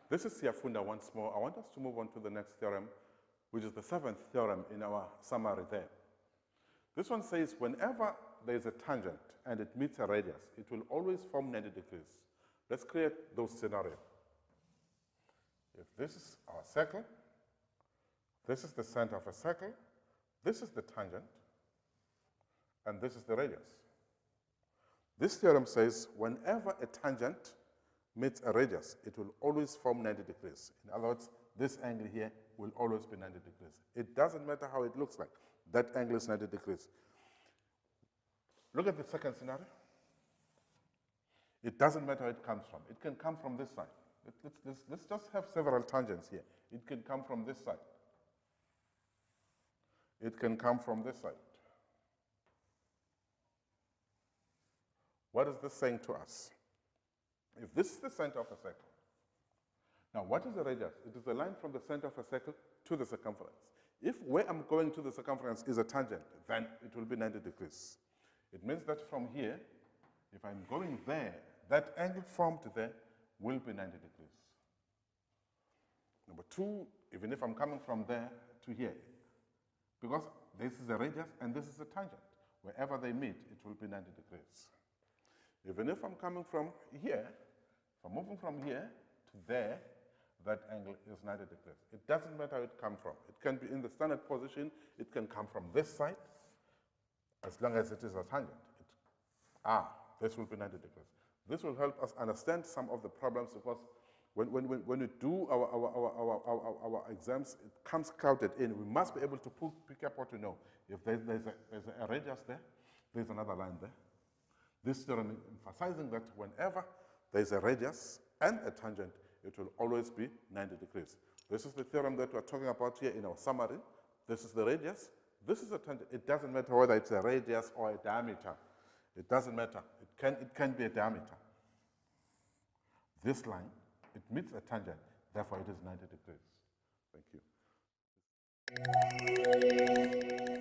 This is Siafunda once more. I want us to move on to the next theorem, which is the seventh theorem in our summary there. This one says whenever there is a tangent and it meets a radius, it will always form 90 degrees. Let's create those scenarios. If this is our circle, this is the center of a circle, this is the tangent, and this is the radius. This theorem says whenever a tangent meets a radius, it will always form 90 degrees. In other words, this angle here will always be 90 degrees. It doesn't matter how it looks like. That angle is 90 degrees. Look at the second scenario. It doesn't matter where it comes from. It can come from this side. Let's just have several tangents here. It can come from this side. It can come from this side. What is this saying to us? If this is the center of a circle, now what is the radius? It is the line from the center of a circle to the circumference. If where I'm going to the circumference is a tangent, then it will be 90 degrees. It means that from here, if I'm going there, that angle formed there will be 90 degrees. Number two, even if I'm coming from there to here, because this is a radius and this is a tangent, wherever they meet, it will be 90 degrees. Even if I'm coming from here, if I'm moving from here to there, that angle is 90 degrees. It doesn't matter where it comes from. It can be in the standard position. It can come from this side, as long as it is a tangent. This will be 90 degrees. This will help us understand some of the problems, because when we do our exams, it comes clouded in. We must be able to pick up what we know. If there's a radius there, there's another line there. This theorem emphasizing that whenever there's a radius and a tangent, it will always be 90 degrees. This is the theorem that we're talking about here in our summary. This is the radius. This is a tangent. It doesn't matter whether it's a radius or a diameter. It doesn't matter. It can be a diameter. This line, it meets a tangent. Therefore, it is 90 degrees. Thank you.